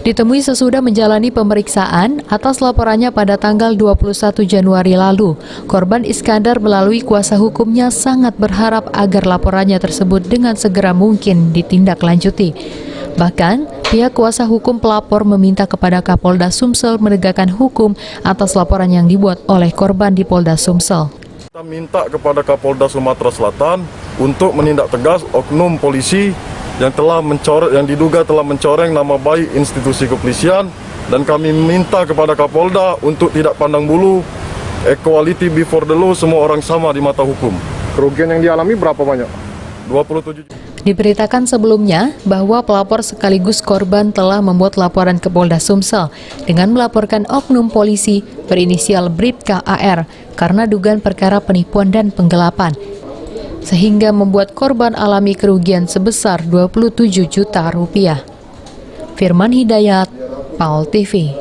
Ditemui sesudah menjalani pemeriksaan atas laporannya pada tanggal 21 Januari lalu, korban Iskandar melalui kuasa hukumnya sangat berharap agar laporannya tersebut dengan segera mungkin ditindaklanjuti. Bahkan, pihak kuasa hukum pelapor meminta kepada Kapolda Sumsel menegakkan hukum atas laporan yang dibuat oleh korban di Polda Sumsel. Kita minta kepada Kapolda Sumatera Selatan untuk menindak tegas oknum polisi yang diduga telah mencoreng nama baik institusi kepolisian, dan kami minta kepada Kapolda untuk tidak pandang bulu, equality before the law, semua orang sama di mata hukum. Kerugian yang dialami berapa banyak? 27. Diberitakan sebelumnya bahwa pelapor sekaligus korban telah membuat laporan ke Polda Sumsel dengan melaporkan oknum polisi berinisial Bribka AR karena dugaan perkara penipuan dan penggelapan, sehingga membuat korban alami kerugian sebesar 27 juta rupiah. Firman Hidayat, PAL TV.